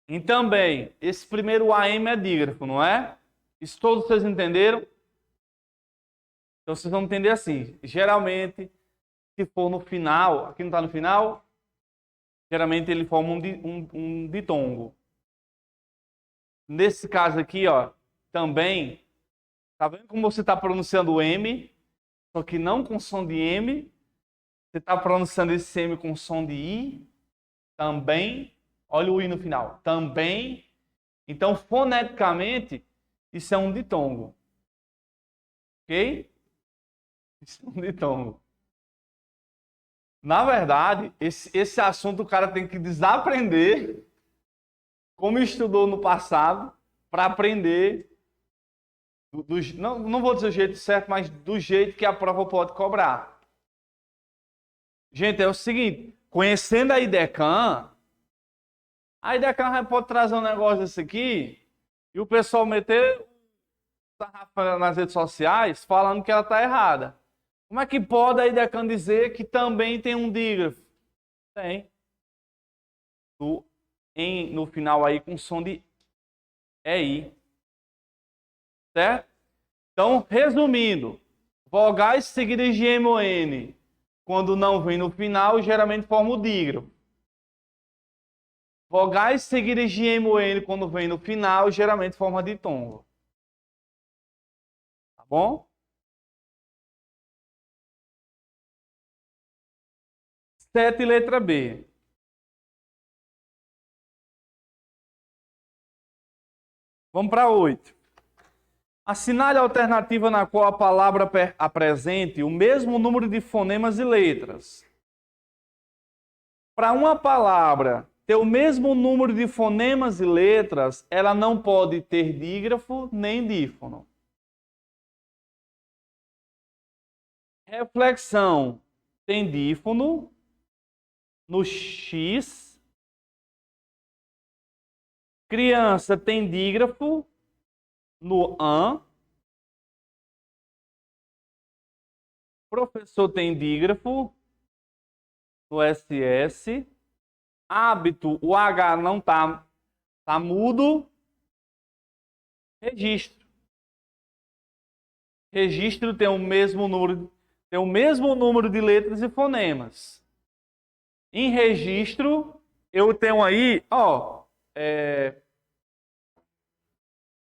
E também, esse primeiro AM é dígrafo, não é? Isso todos vocês entenderam? Então vocês vão entender assim. Geralmente, se for no final, aqui não está no final, geralmente ele forma um ditongo. Nesse caso aqui, ó, também, tá vendo como você está pronunciando o M, só que não com som de M? Você está pronunciando esse M com som de I, também. Olha o I no final, também. Então, foneticamente, isso é um ditongo. Ok? Isso é um ditongo. Na verdade, esse assunto o cara tem que desaprender, como estudou no passado, para aprender, não vou dizer o jeito certo, mas do jeito que a prova pode cobrar. Gente, é o seguinte, conhecendo a IDECAN pode trazer um negócio desse aqui e o pessoal meter nas redes sociais falando que ela está errada. Como é que pode a IDECAN dizer que também tem um dígrafo? Tem. No final aí com som de EI. Certo? Então, resumindo, vogais seguidas de M ou N, quando não vem no final, geralmente formam o dígrafo. Vogais seguidas de M ou N, quando vem no final, geralmente forma ditongo. Tá bom? 7, letra B. Vamos para 8. Assinale a alternativa na qual a palavra apresente o mesmo número de fonemas e letras. Para uma palavra ter o mesmo número de fonemas e letras, ela não pode ter dígrafo nem dífono. Reflexão tem dífono no X. Criança tem dígrafo no AN. Professor tem dígrafo no SS. Hábito, o H não tá mudo. Registro. Registro tem o mesmo número de letras e fonemas. Em registro, eu tenho aí, ó,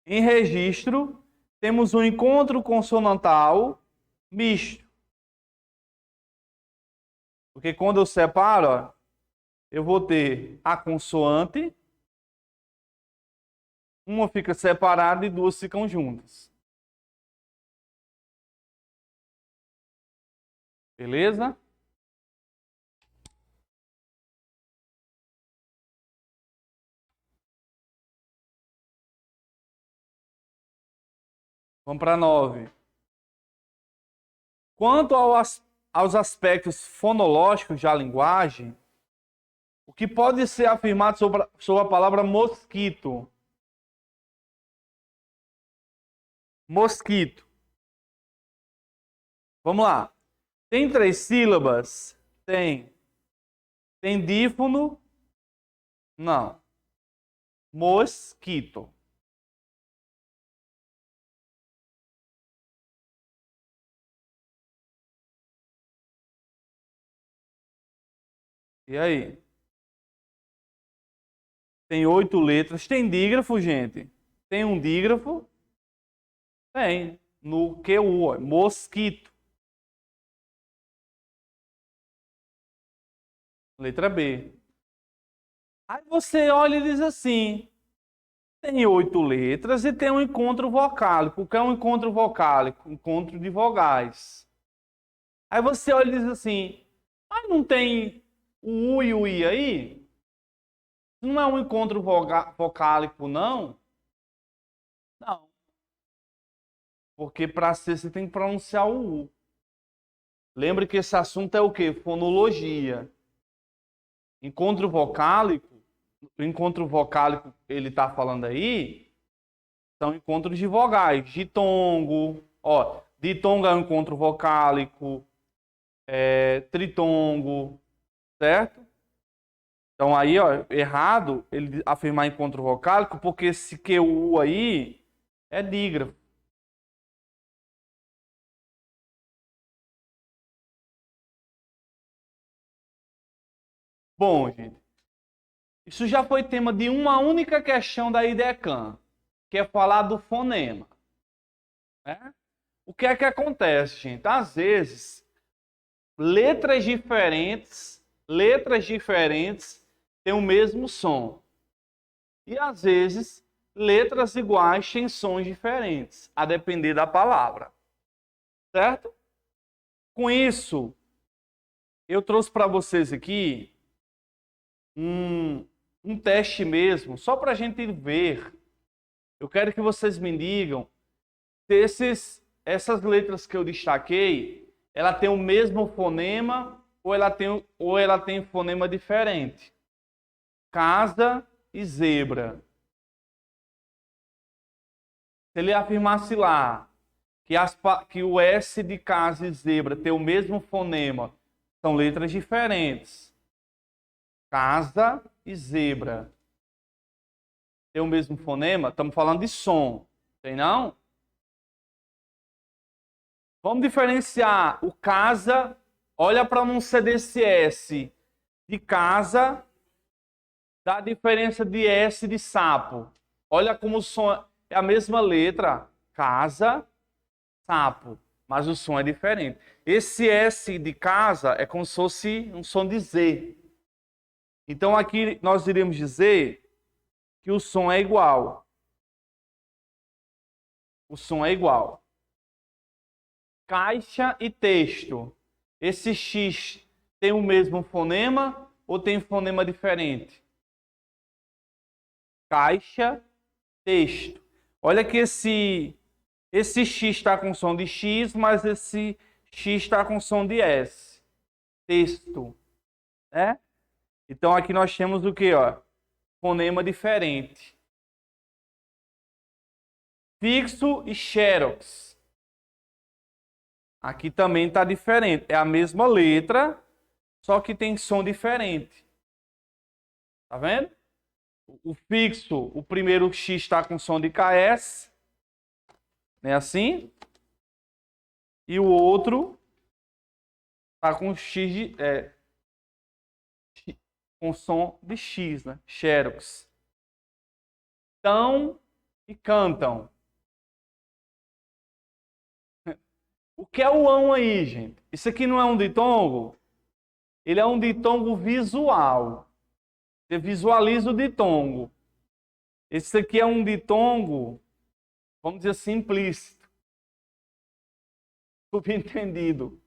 em registro, temos um encontro consonantal misto. Porque quando eu separo, ó, eu vou ter a consoante, uma fica separada e duas ficam juntas. Beleza? Vamos para 9. Quanto aos aspectos fonológicos da linguagem, o que pode ser afirmado sobre a palavra mosquito? Mosquito. Vamos lá. Tem 3 sílabas? Tem. Tem dífono? Não. Mosquito. E aí? Tem 8 letras. Tem dígrafo, gente? Tem um dígrafo? Tem. No QU, mosquito. Letra B. Aí você olha e diz assim: tem 8 letras e tem um encontro vocálico. O que é um encontro vocálico? Encontro de vogais. Aí você olha e diz assim: mas não tem o U e o I aí? Não é um encontro vocálico, não? Não. Porque para ser, você tem que pronunciar o U. Lembre que esse assunto é o quê? Fonologia. Encontro vocálico, o encontro vocálico ele está falando aí, são encontros de vogais. Ditongo, ó, ditongo é um encontro vocálico, tritongo, certo? Então aí, ó, errado ele afirmar encontro vocálico, porque esse QU aí é dígrafo. Bom, gente, isso já foi tema de uma única questão da IDECAM, que é falar do fonema, né? O que é que acontece, gente? Às vezes, letras diferentes têm o mesmo som. E às vezes, letras iguais têm sons diferentes, a depender da palavra. Certo? Com isso, eu trouxe para vocês aqui um teste mesmo, só para a gente ver. Eu quero que vocês me digam se essas letras que eu destaquei, ela tem o mesmo fonema ou ela tem fonema diferente. Casa e zebra. Se ele afirmasse lá que o S de casa e zebra tem o mesmo fonema, são letras diferentes. Casa e zebra tem o mesmo fonema? Estamos falando de som, tem não? Vamos diferenciar o casa, olha a pronúncia desse S de casa, da diferença de S de sapo. Olha como o som é a mesma letra, casa, sapo, mas o som é diferente. Esse S de casa é como se fosse um som de Z. Então aqui nós iríamos dizer que o som é igual. O som é igual. Caixa e texto. Esse X tem o mesmo fonema ou tem fonema diferente? Caixa, texto. Olha que esse X está com som de X, mas esse X está com som de S. Texto. Né? Então aqui nós temos o que? Fonema diferente. Fixo e xerox. Aqui também está diferente. É a mesma letra, só que tem som diferente. Tá vendo? O fixo, o primeiro X está com som de KS. Não é assim? E o outro está com X com som de X, né? Xerox. Tão e cantam. O que é o ão aí, gente? Isso aqui não é um ditongo? Ele é um ditongo visual. Você visualiza o ditongo. Esse aqui é um ditongo, vamos dizer assim, implícito. Subentendido.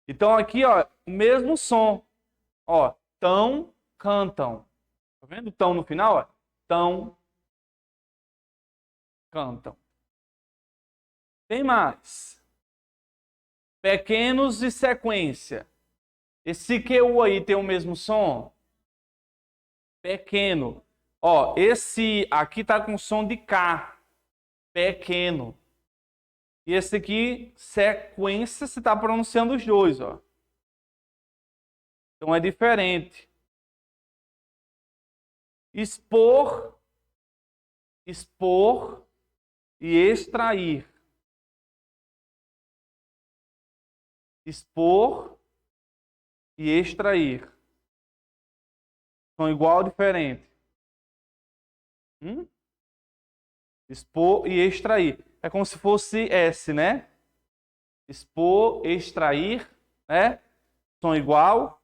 Então aqui, ó, o mesmo som. Ó, tão, cantam. Tá vendo? Tão no final, ó. Tão, cantam. Tem mais. Pequenos e sequência. Esse QU aí tem o mesmo som? Pequeno. Ó, esse aqui tá com som de K. Pequeno. E esse aqui, sequência, você tá pronunciando os dois, ó. Então é diferente. Expor, expor e extrair. Expor e extrair. São igual ou diferente? Expor e extrair. É como se fosse S, né? Expor, extrair, né? São igual.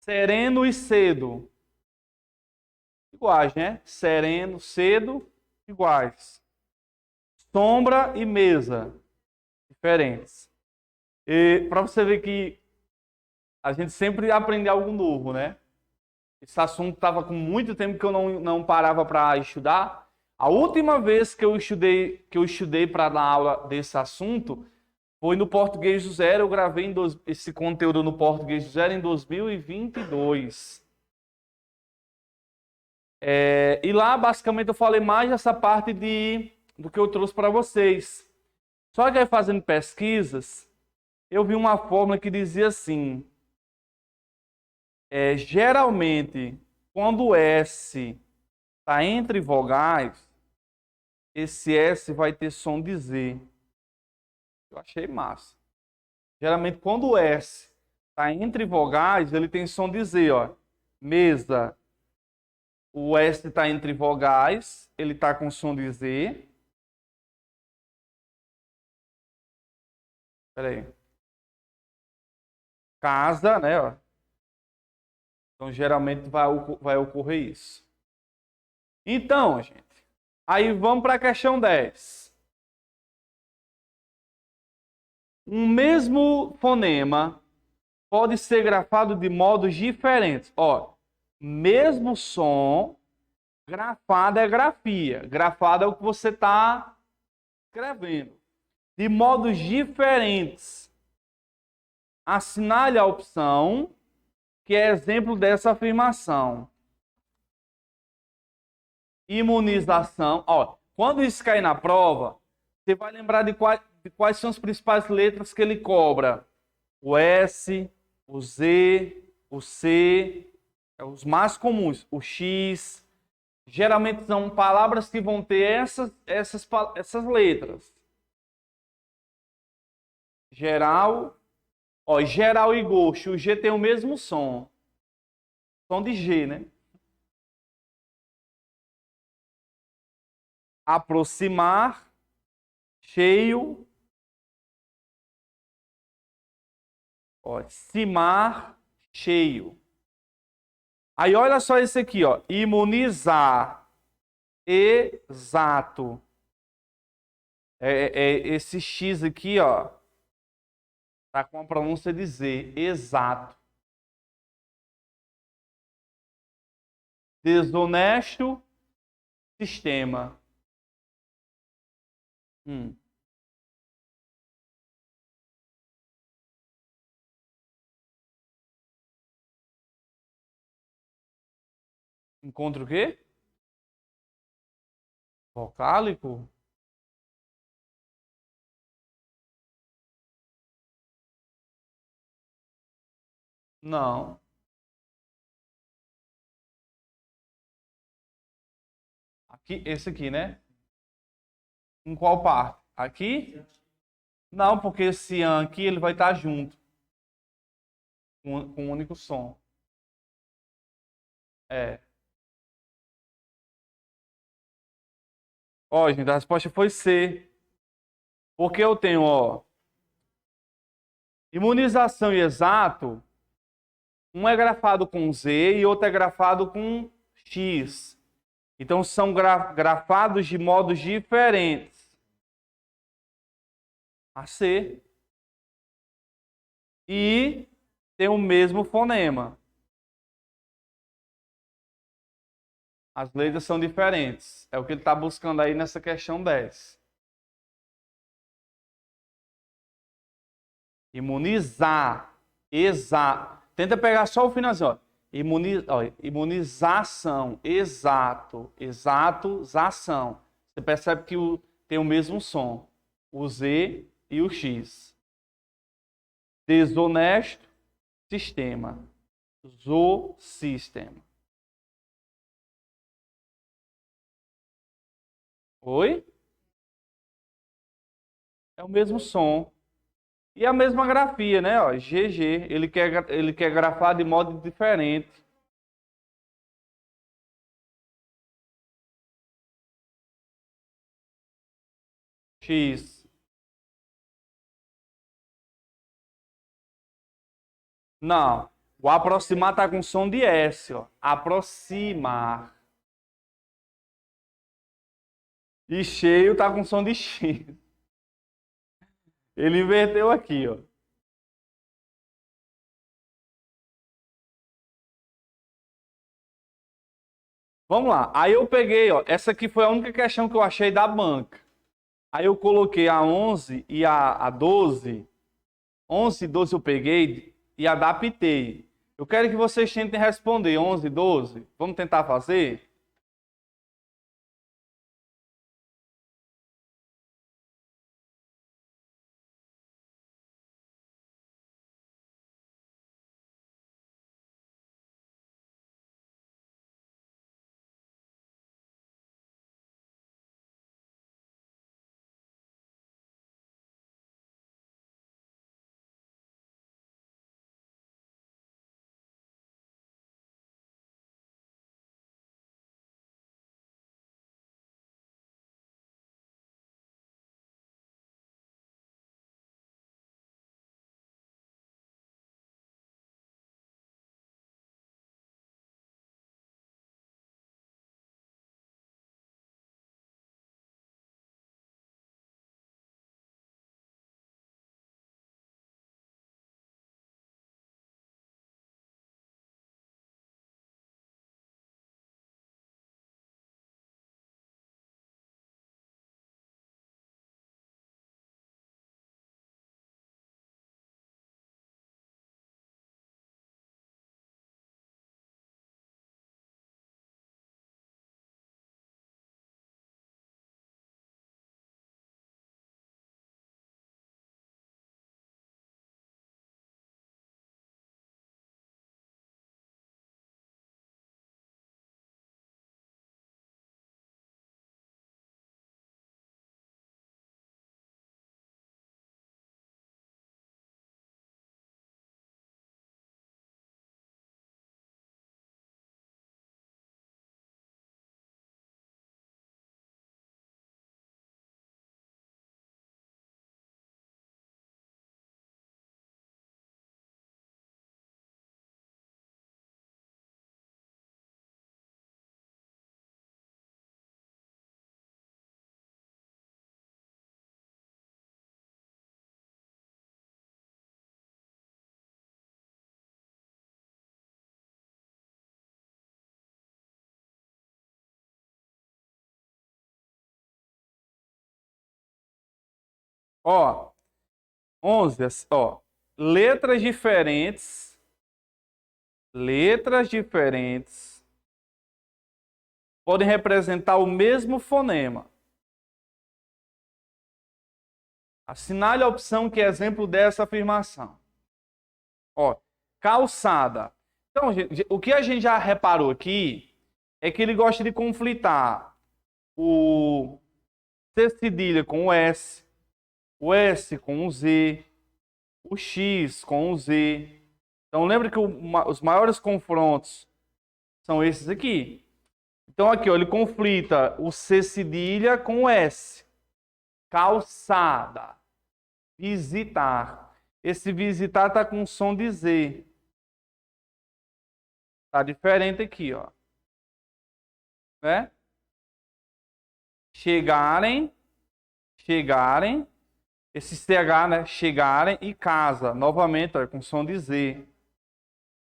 Sereno e cedo. Iguais, né? Sereno, cedo, iguais. Sombra e mesa. Diferentes. E para você ver que a gente sempre aprende algo novo, né? Esse assunto estava com muito tempo que eu não parava para estudar. A última vez que eu estudei para dar aula desse assunto foi no Português do Zero. Eu gravei esse conteúdo no Português do Zero em 2022. E lá, basicamente, eu falei mais dessa parte do que eu trouxe para vocês. Só que aí, fazendo pesquisas, eu vi uma fórmula que dizia assim: Geralmente, quando o S está entre vogais, esse S vai ter som de Z. Eu achei massa. Geralmente, quando o S está entre vogais, ele tem som de Z, ó. Mesa. O S está entre vogais, ele está com som de Z. Espera aí. Casa, né? Ó. Então, geralmente vai ocorrer isso. Então, gente, aí vamos para a questão 10. Um mesmo fonema pode ser grafado de modos diferentes. Ó, mesmo som, grafado é grafia. Grafado é o que você está escrevendo. De modos diferentes. Assinale a opção que é exemplo dessa afirmação. Imunização. Ó, quando isso cair na prova, você vai lembrar de quais são as principais letras que ele cobra. O S, o Z, o C, os mais comuns. O X. Geralmente são palavras que vão ter essas letras. Geral. Ó, geral e gosto. O G tem o mesmo som. Som de G, né? Aproximar, cheio, ó, cimar, cheio. Aí olha só esse aqui, ó, imunizar, exato. Esse X aqui, ó, tá com a pronúncia de Z, exato. Desonesto, sistema. Encontro o quê? Vocálico? Não. Aqui, esse aqui, né? Em qual parte? Aqui? Não, porque esse an aqui ele vai estar junto com um único som. É. Ó, gente, a resposta foi C. Porque eu tenho, ó, imunização e exato, um é grafado com Z e outro é grafado com X. Então são grafados de modos diferentes. A C. E tem o mesmo fonema. As letras são diferentes. É o que ele está buscando aí nessa questão 10. Imunizar. Exato. Tenta pegar só o finalzinho. Ó. Imunização. Exato. Exato. Zação. Você percebe que tem o mesmo som. O Z e o X. Desonesto. Sistema. Sistema. Oi? É o mesmo som. E a mesma grafia, né? Ó, GG. Ele quer grafar de modo diferente. X. Não. O aproximar tá com som de S, ó. Aproximar. E cheio tá com som de X. Ele inverteu aqui, ó. Vamos lá. Aí eu peguei, ó. Essa aqui foi a única questão que eu achei da banca. Aí eu coloquei a 11 e a 12. 11 e 12 eu peguei e adaptei. Eu quero que vocês tentem responder 11 e 12. Vamos tentar fazer? Ó, 11, ó. Letras diferentes podem representar o mesmo fonema. Assinale a opção que é exemplo dessa afirmação. Ó, calçada. Então, gente, o que a gente já reparou aqui é que ele gosta de conflitar o C cedilha com o S com o Z, o X com o Z. Então, lembra que os maiores confrontos são esses aqui. Então, aqui, ó, ele conflita o C cedilha com o S. Calçada. Visitar. Esse visitar está com som de Z. Tá diferente aqui, ó. Né? Chegarem. Esse CH, né? Chegarem e casa. Novamente, ó, com som de Z.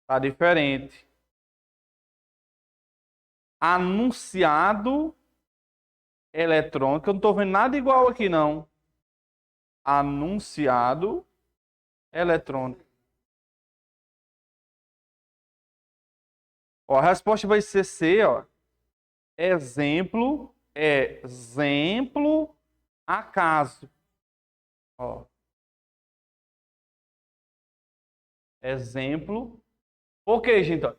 Tá diferente. Anunciado eletrônico. Eu não estou vendo nada igual aqui, não. Anunciado eletrônico. Ó, a resposta vai ser C, ó. Exemplo, acaso. Ó. Exemplo. Ok, gente, ó.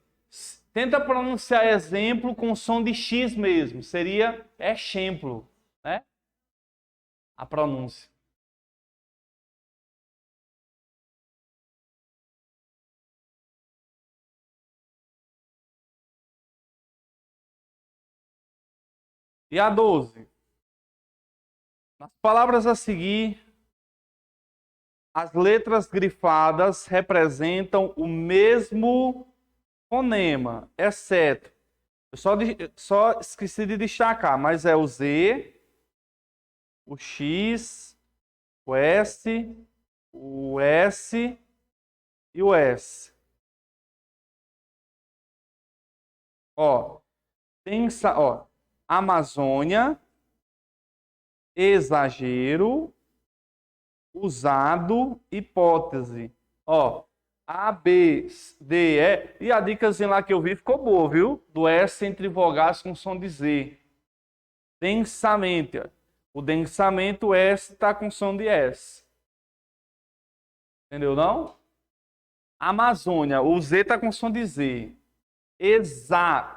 Tenta pronunciar exemplo com som de X mesmo. Seria exemplo, né? A pronúncia. E a 12. Nas palavras a seguir, as letras grifadas representam o mesmo fonema, exceto. Eu só esqueci de destacar, mas é o Z, o X, o S, o S e o S. Ó, ó, Amazônia, exagero, usado, hipótese. Ó, A, B, D, E. E a dicasinha lá que eu vi ficou boa, viu? Do S entre vogais com som de Z. Densamente. O densamento, o S está com som de S. Entendeu, não? Amazônia, o Z está com som de Z. Exagero,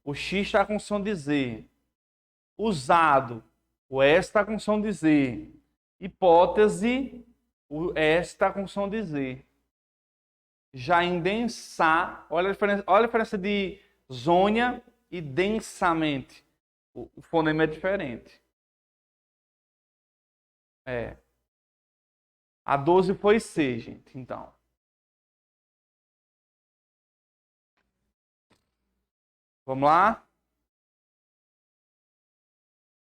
o X está com som de Z. Usado, o S está com som de Z. Hipótese, o S está com som de Z. Já em densar, olha a diferença de zônia e densamente. O fonema é diferente. É. A 12 foi C, gente, então. Vamos lá?